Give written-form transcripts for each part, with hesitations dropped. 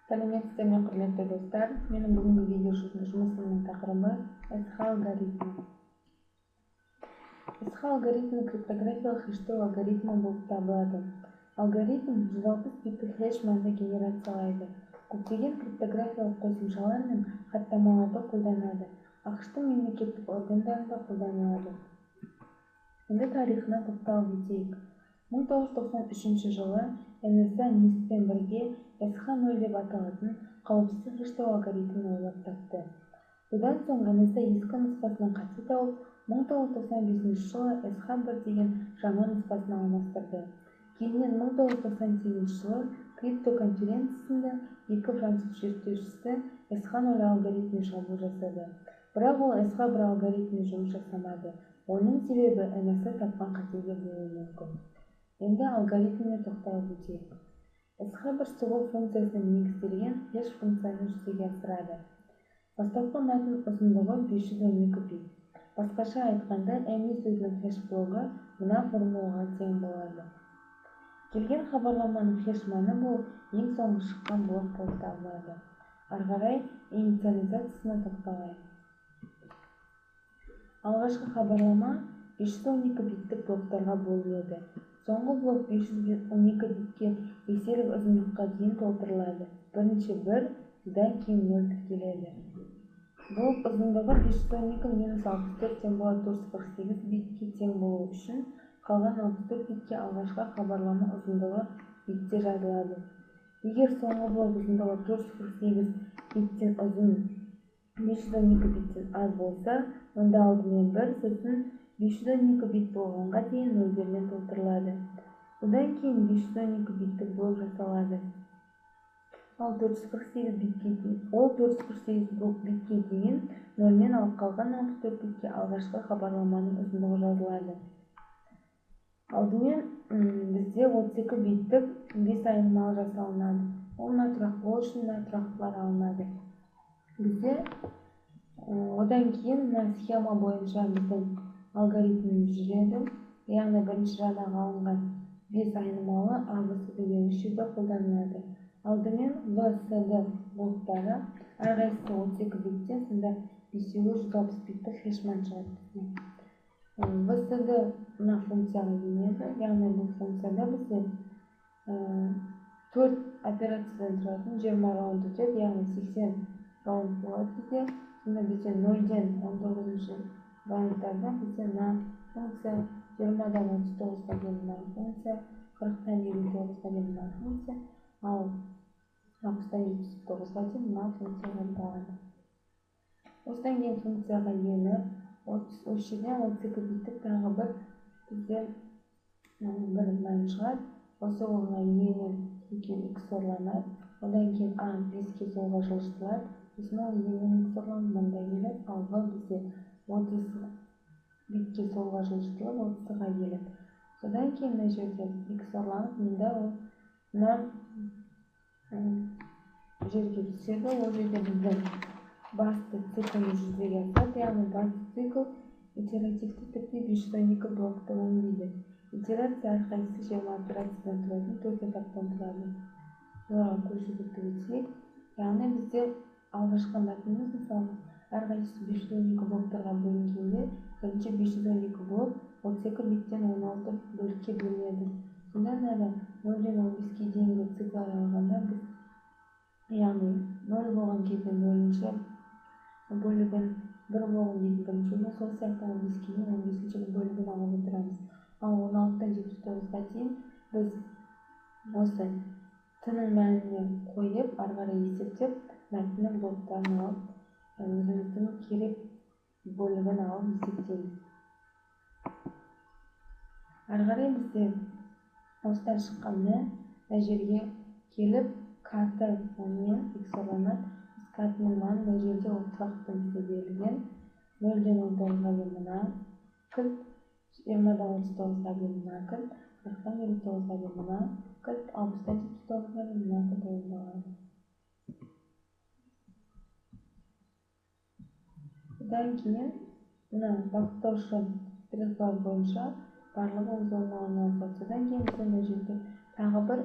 Сәлеметсіздер ме, құрметті достар. Менің бүгінгі видео жұмысымның тақырыбы SH алгоритмі. SH алгоритмі криптографиялық хэштег алгоритмі болып табылады. Алгоритм 160 биттік хэш мәнді генерациялайды. Көптеген криптографиялық қосымшалар мен хаттамаларды қолданады. ақш-тың мемлекеттік органдарында қолданылады. Енді тарихына тоқталып өтейік. 1993 жылы NSA NIST-пен бірге SH0 деп аталатын қауіпсіз хэштег алгоритмін ойлап тапты. Бұдан соң NSA ескі нұсқасынан қате тауып, 1995 жылы SH1 деген жаңа нұсқасын алмастырды. Кейіннен 1998 жылы крипто конференциясында екі француз зерттеушісі SH0 алгоритміне шабуыл жасады. Бірақ ол SH1 алгоритміне жұмыс жасамады. Оның себебі NSA тапқан қатеге болуы мүмкін. Енді алгоритміне тоқталып өтейік. SH1 соғу функциясына негізделген хэш функцияны жүзеге асырады. Бастапқы мәтін ұзындығы 512 бит. Басқаша айтқанда, MI сөзінің хэш блогы мына формулаға тең болады. Келген хабарламаның хэш мәні болып ең соңғы шыққан блок болып табылады. Ары қарай инициализациясына тоқталайық. Алғашқы хабарлама 512 биттік блоктарға бөлінеді. Соңғы блок 512 битке еселік ұзындыққа дейін толтырылады. Бірінші 1, содан кейін 0 тіркеледі. Блок ұзындығы 512-64 тең болады 448 битке тең болу үшін, қалған 64 битке алғашқы хабарлама ұзындығы битте жазылады. Егер соңғы блок ұзындығы 448 биттен ұзын 512 биттен аз болса, онда алдымен 1, сосын 512 бит болғанға дейін нөлдермен толтырылады. Одан кейін 512 биттік блок жасалады. Ол 448 битке дейін нөлмен алып қалған 64 битке алғашқы хабарламаның ұзындығы жазылады. Алдымен бізде 32 биттік 5 айнымалы жасалынады. Ол тұрақтылығы үшін тұрақтылар алынады. Бізде одан кейін схема бойынша біздің алгоритміміз жүреді. Яғни бірінші жадаға алынған 5 айнымалы ABC деген үшеуді қолданылады. Алдымен VSD блоктары әрқайсысы 32 биттен, сонда 160 биттік хэш мән шығады. VSD мына функцияға енеді. Яғни бұл функцияда бізде 4 операциядан тұратын 20 раунд өтеді, яғни 80 раунд болады бізде. Сонда бізде 0-ден 19-шы раундтарда бізде мына функция, 20-дан 39-ға дейін мына функция, 40-тан 59-ға дейін мына функция, ал 60-тан 79-ға дейін мына функцияға бағады. Осыдан кейін функцияға еніп, осы жерден 32 биттік тағы бір бізде бір мән шығады. Осы орынға еніп екеуі XOR-ланады. Одан кейін A 5-ке солға жылжытылады. Сосын ол еніп XOR-ланып мында келеді. Ал V бізде 30 битке солға жылжытылып 30-ға келеді. Содан кейін мына жерде XOR-ланып мында ол мына жерге түседі. Ол жерде біздің басты циклді жүзеге асады. Яғни басты цикл итеративті түрде 512 блокты өңдейді. Итерация әрқайсысы 20 операциядан тұратын 4 этаптан тұрады. Оларға көшіріп өтсек, яғни бізде алғашқы мәтініміз мысалы әрқайсысы 512 блоктарға бөлінгенде, бірінші 512 блок 32 биттен 16 бөлікке бөлінеді. Сонда мынада 0-ден 15-ке дейінгі цикл аралығында біз, яғни 0 болған кезде 0-ші бөлігін, 1 болған кезде бірінші, сол сияқты 15-ке дейін 15-ші бөлігін алып отырамыз. Ал 16-тан 79-ға дейін біз осы тінің мәніне қойып, ары қарай есептеп, мәтіннің блоктарын алып, өзіміздің керек бөлігін алып есептейміз. Ары қарай бізде осыдан шыққанда мына жерге келіп, K-ті онымен XOR-ланады. K-тінің мәні мына жерде ол тұрақты бізде берілген. 0-ден 19-ға дейін мына кілт, 20-дан 39-ға дейін мына кілт, 40-тан 59-ға дейін мына кілт, 60-тан 79-ға дейін мына кілт орындалады. Одан кейін мына бағыттаушы стрелкалар бойынша барлығы өз орнына орналасады. Содан кейін мына жерде тағы бір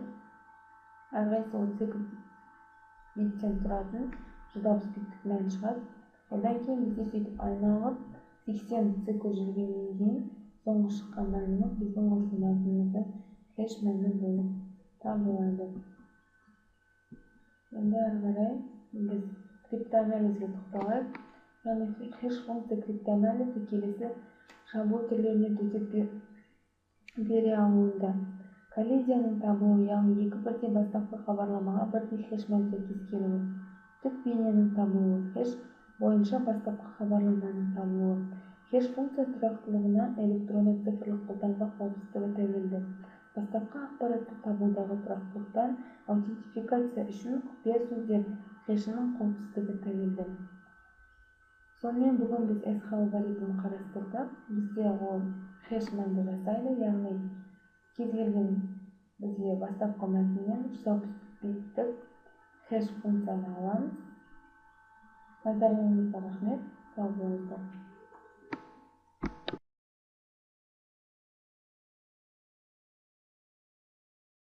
әрқайсысы 32 биттен тұратын 160 биттік шығады. Одан кейін бізде сөйтіп айналып 80 цикл жүргеннен кейін соңғы шыққан мәлімет біздің осы мәтінімізді хэш мәні болып табылады. Енді ары қарай біз криптоанализге тоқталайық. Яғни хэш функция криптоанализі келесі шабуыл түрлеріне төтеп бере алуында. Коллизияның табылуы, яғни екі бірдей бастапқы хабарламаға бірдей хэш мән сәйкес келуі. Түп бейненің табылуы, хэш бойынша бастапқы хабарламаның табылуы. Хэш функция тұрақтылығына электронды цифрлық қолтаңба қауіпсіздігі тәуелді. Бастапқы ақпаратты табудағы тұрақтылықтан аутентификация үшін құпия сөздер хэшінің қауіпсіздігі тәуелді. Сонымен бүгін біз S алгоритмін қарастырдық. Бізде ол хэш мәнді жасайды, яғни кез келген бізге бастапқы мәтіннен 160 биттік хэш функцияны аламыз. Назарларыңызға рахмет. Сау болыңыздар.